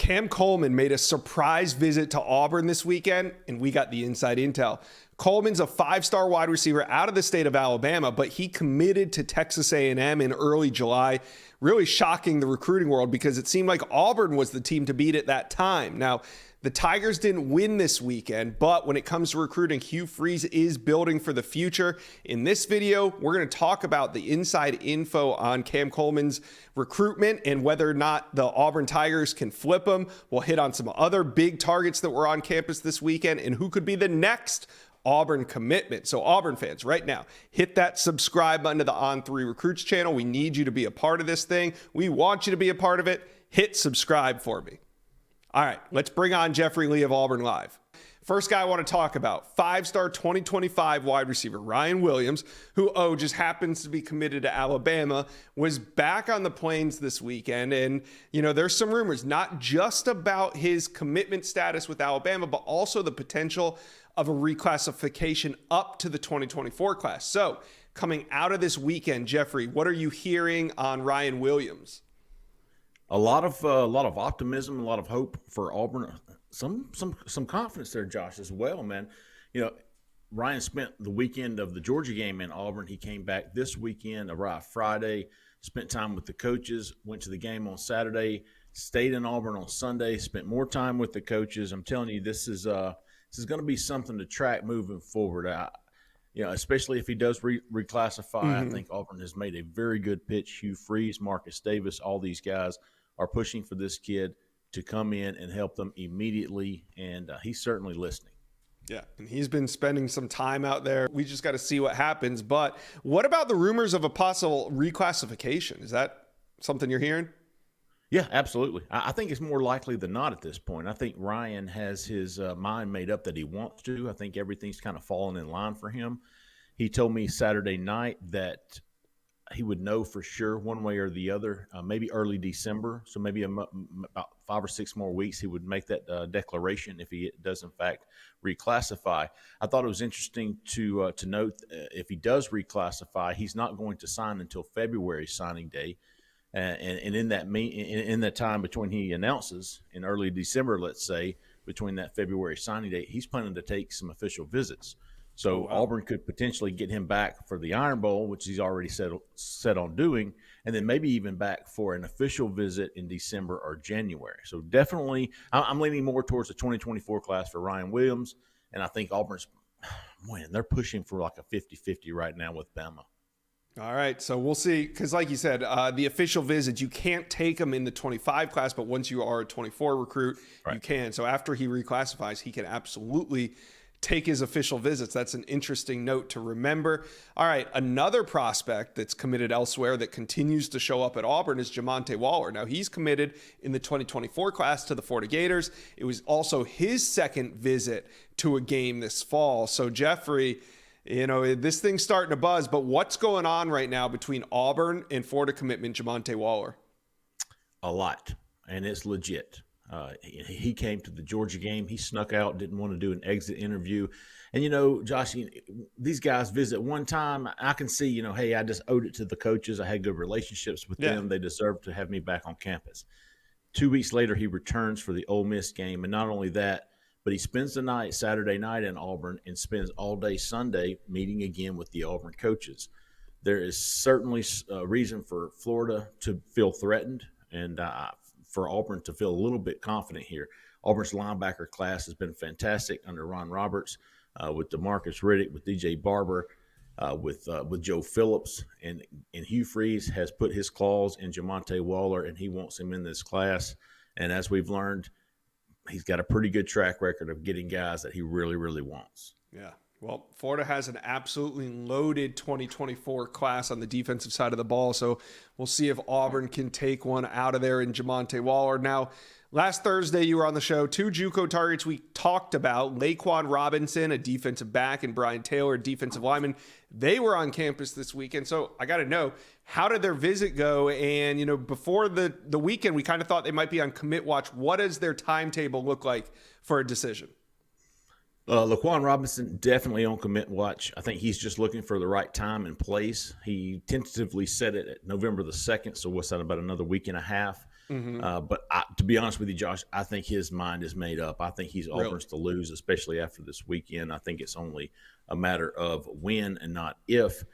Cam Coleman made a surprise visit to Auburn this weekend, and we got the inside intel. Coleman's a five-star wide receiver out of the state of Alabama, but he committed to Texas A&M in early July, really shocking the recruiting world because it seemed like Auburn was the team to beat at that time. Now, the Tigers didn't win this weekend, but when it comes to recruiting, Hugh Freeze is building for the future. In this video, we're going to talk about the inside info on Cam Coleman's recruitment and whether or not the Auburn Tigers can flip him. We'll hit on some other big targets that were on campus this weekend and who could be the next Auburn commitment. So Auburn fans, right now, hit that subscribe button to the On3 Recruits channel. We need you to be a part of this thing. We want you to be a part of it. Hit subscribe for me. All right, let's bring on Jeffrey Lee of Auburn Live. First guy I want to talk about, five-star 2025 wide receiver Ryan Williams, who just happens to be committed to Alabama, was back on the Plains this weekend. And, there's some rumors, not just about his commitment status with Alabama, but also the potential of a reclassification up to the 2024 class. So coming out of this weekend, Jeffrey, what are you hearing on Ryan Williams? A lot of optimism, a lot of hope for Auburn. Some confidence there, Josh, as well, man. Ryan spent the weekend of the Georgia game in Auburn. He came back this weekend, arrived Friday, spent time with the coaches, went to the game on Saturday, stayed in Auburn on Sunday, spent more time with the coaches. I'm telling you, this is going to be something to track moving forward. Especially if he does reclassify. I think Auburn has made a very good pitch. Hugh Freeze, Marcus Davis, all these guys are pushing for this kid to come in and help them immediately, and he's certainly listening. Yeah, and he's been spending some time out there. We just got to see what happens. But what about the rumors of a possible reclassification? Is that something you're hearing? Yeah, absolutely. I think it's more likely than not at this point. I think Ryan has his mind made up that he wants to. I think everything's kind of fallen in line for him. He told me Saturday night that he would know for sure one way or the other, maybe early December. So maybe about 5 or 6 more weeks, he would make that declaration if he does, in fact, reclassify. I thought it was interesting to note if he does reclassify, he's not going to sign until February signing day. And in that time between he announces in early December, let's say, between that February signing date, he's planning to take some official visits. So Auburn could potentially get him back for the Iron Bowl, which he's already set on doing, and then maybe even back for an official visit in December or January. So definitely, I'm leaning more towards the 2024 class for Ryan Williams, and I think Auburn's, they're pushing for like a 50-50 right now with Bama. All right, so we'll see, because like you said, the official visits, you can't take them in the 25 class, but once you are a 24 recruit, you can. So after he reclassifies, he can absolutely take his official visits. That's an interesting note to remember. All right, another prospect that's committed elsewhere that continues to show up at Auburn is Jamonte Waller. Now, he's committed in the 2024 class to the Florida Gators. It was also his second visit to a game this fall. So, Jeffrey, this thing's starting to buzz, but what's going on right now between Auburn and Florida commitment Jamonte Waller? A lot, and it's legit. He came to the Georgia game. He snuck out, didn't want to do an exit interview. And, Josh, these guys visit one time. I can see, hey, I just owed it to the coaches. I had good relationships with them. They deserve to have me back on campus. 2 weeks later, he returns for the Ole Miss game. And not only that, but he spends the night, Saturday night in Auburn, and spends all day Sunday meeting again with the Auburn coaches. There is certainly a reason for Florida to feel threatened and for Auburn to feel a little bit confident here. Auburn's linebacker class has been fantastic under Ron Roberts, with DeMarcus Riddick, with DJ Barber, with Joe Phillips, and Hugh Freeze has put his claws in Jamonte Waller, and he wants him in this class. And as we've learned, he's got a pretty good track record of getting guys that he really, really wants. Yeah. Well, Florida has an absolutely loaded 2024 class on the defensive side of the ball, so we'll see if Auburn can take one out of there in Jamonte Waller. Now, last Thursday you were on the show. 2 JUCO targets we talked about, Laquan Robinson, a defensive back, and Brian Taylor, a defensive lineman. They were on campus this weekend, so I got to know, how did their visit go? And, before the weekend, we kind of thought they might be on commit watch. What does their timetable look like for a decision? Laquan Robinson definitely on commit watch. I think he's just looking for the right time and place. He tentatively set it at November the 2nd, so what's that, about another week and a half. But to be honest with you, Josh, I think his mind is made up. I think he's Really? Auburn's to lose, especially after this weekend. I think it's only a matter of when and not if.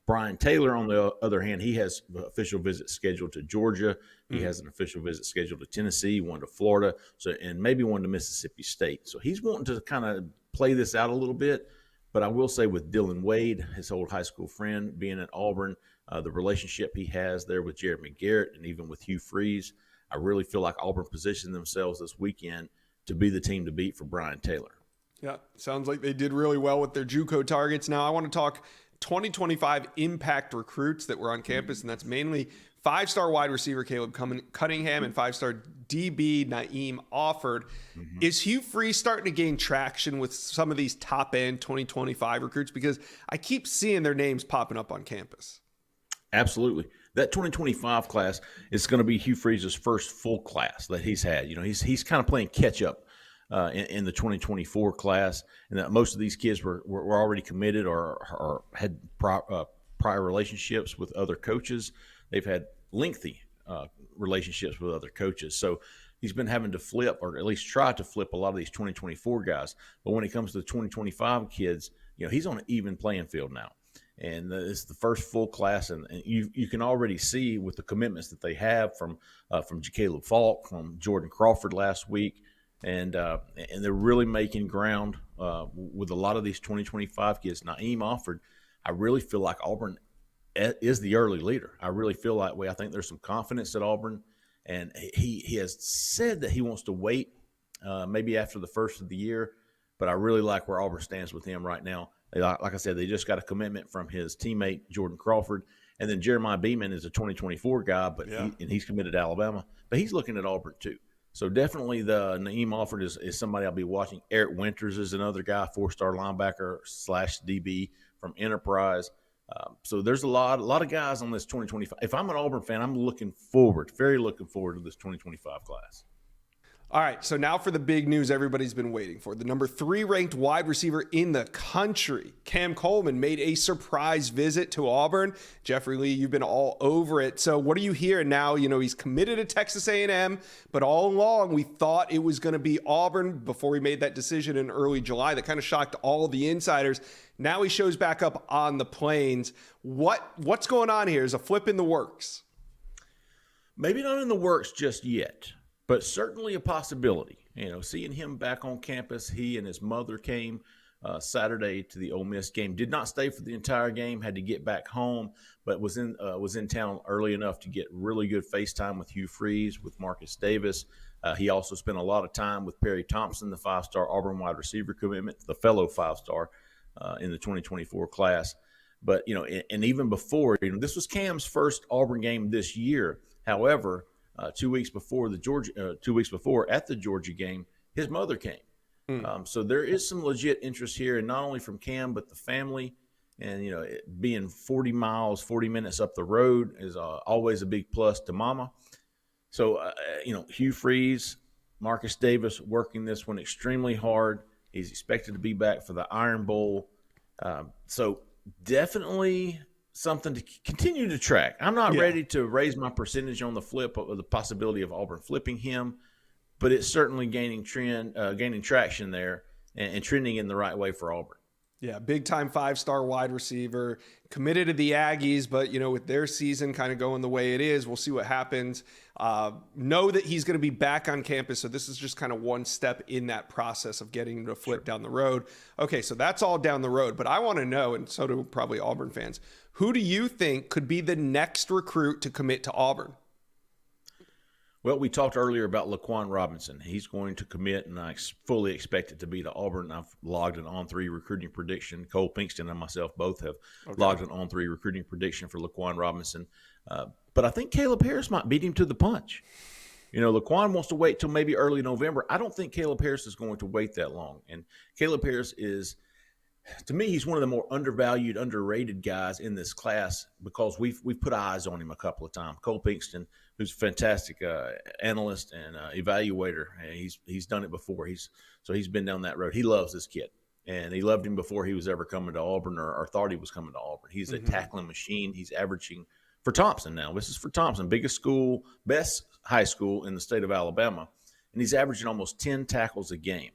Brian Taylor, on the other hand, he has official visits scheduled to Georgia. He has an official visit scheduled to Tennessee, one to Florida, and maybe one to Mississippi State. So he's wanting to kind of play this out a little bit. But I will say with Dylan Wade, his old high school friend, being at Auburn, the relationship he has there with Jared McGarrett and even with Hugh Freeze, I really feel like Auburn positioned themselves this weekend to be the team to beat for Brian Taylor. Yeah, sounds like they did really well with their JUCO targets. Now I want to talk 2025 impact recruits that were on campus, and that's mainly five-star wide receiver Caleb Cunningham and five-star DB Naim Offord. Is Hugh Freeze starting to gain traction with some of these top-end 2025 recruits? Because I keep seeing their names popping up on campus. Absolutely. That 2025 class is going to be Hugh Freeze's first full class that he's had. You know, he's kind of playing catch-up in the 2024 class, and that most of these kids were already committed or had prior relationships with other coaches. They've had lengthy relationships with other coaches. So he's been having to flip, or at least try to flip, a lot of these 2024 guys. But when it comes to the 2025 kids, you know, he's on an even playing field now. And it's the first full class, and you can already see with the commitments that they have from Caleb Falk, from Jordan Crawford last week, and they're really making ground with a lot of these 2025 kids. Naim Offord, I really feel like Auburn is the early leader. I really feel that way. I think there's some confidence at Auburn, and he has said that he wants to wait maybe after the first of the year, but I really like where Auburn stands with him right now. Like I said, they just got a commitment from his teammate Jordan Crawford, and then Jeremiah Beeman is a 2024 guy, but he's committed to Alabama, but he's looking at Auburn too. So definitely the Naim Offord is somebody I'll be watching. Eric Winters is another guy, 4-star linebacker / DB from Enterprise. So there's a lot of guys on this 2025. If I'm an Auburn fan, I'm very looking forward to this 2025 class. All right, so now for the big news everybody's been waiting for. The number 3 ranked wide receiver in the country, Cam Coleman, made a surprise visit to Auburn. Jeffrey Lee, you've been all over it. So what are you hearing now? You know, he's committed to Texas A&M, but all along we thought it was going to be Auburn before he made that decision in early July. That kind of shocked all the insiders. Now he shows back up on the Plains. What's going on here? Is a flip in the works? Maybe not in the works just yet, but certainly a possibility. You know, seeing him back on campus, he and his mother came Saturday to the Ole Miss game. Did not stay for the entire game, had to get back home, but was in town early enough to get really good FaceTime with Hugh Freeze, with Marcus Davis. He also spent a lot of time with Perry Thompson, the 5-star Auburn wide receiver commitment, the fellow 5-star in the 2024 class. But, you know, and even before, you know, this was Cam's first Auburn game this year. However, 2 weeks before at the Georgia game, his mother came. So there is some legit interest here, and not only from Cam, but the family. And, you know, being 40 minutes up the road is always a big plus to mama. So, you know, Hugh Freeze, Marcus Davis working this one extremely hard. He's expected to be back for the Iron Bowl. So definitely something to continue to track. I'm not ready to raise my percentage on the flip of the possibility of Auburn flipping him, but it's certainly gaining traction there and trending in the right way for Auburn. Yeah, big-time 5-star wide receiver, committed to the Aggies, but, you know, with their season kind of going the way it is, we'll see what happens. Know that he's going to be back on campus, so this is just kind of one step in that process of getting him to flip down the road. Okay, so that's all down the road, but I want to know, and so do probably Auburn fans, who do you think could be the next recruit to commit to Auburn? Well, we talked earlier about Laquan Robinson. He's going to commit, and I fully expect it to be to Auburn. I've logged an on-3 recruiting prediction. Cole Pinkston and myself both have logged an on-3 recruiting prediction for Laquan Robinson. But I think Caleb Harris might beat him to the punch. You know, Laquan wants to wait till maybe early November. I don't think Caleb Harris is going to wait that long. And Caleb Harris is, to me, he's one of the more undervalued, underrated guys in this class because we've put eyes on him a couple of times. Cole Pinkston, who's a fantastic analyst and evaluator, and he's done it before. He's been down that road. He loves this kid, and he loved him before he was ever coming to Auburn or thought he was coming to Auburn. He's a tackling machine. He's averaging for Thompson now. This is for Thompson, biggest school, best high school in the state of Alabama, and he's averaging almost 10 tackles a game.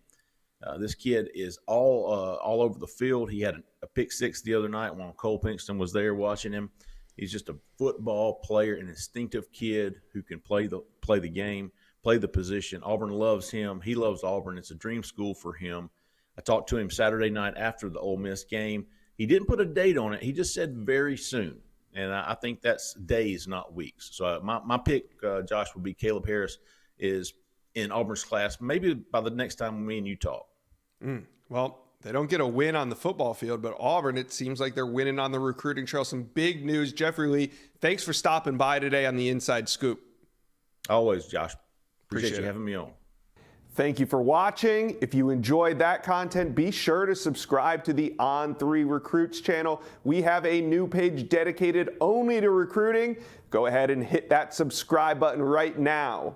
This kid is all over the field. He had a pick six the other night while Cole Pinkston was there watching him. He's just a football player, an instinctive kid who can play the game, play the position. Auburn loves him. He loves Auburn. It's a dream school for him. I talked to him Saturday night after the Ole Miss game. He didn't put a date on it. He just said very soon. And I think that's days, not weeks. So my pick, Josh, would be Caleb Harris is in Auburn's class, maybe by the next time me and you talk. Well, they don't get a win on the football field, but Auburn, it seems like they're winning on the recruiting trail. Some big news. Jeffrey Lee, thanks for stopping by today on the Inside Scoop. Always, Josh. Appreciate you having me on. Thank you for watching. If you enjoyed that content, be sure to subscribe to the On3 Recruits channel. We have a new page dedicated only to recruiting. Go ahead and hit that subscribe button right now.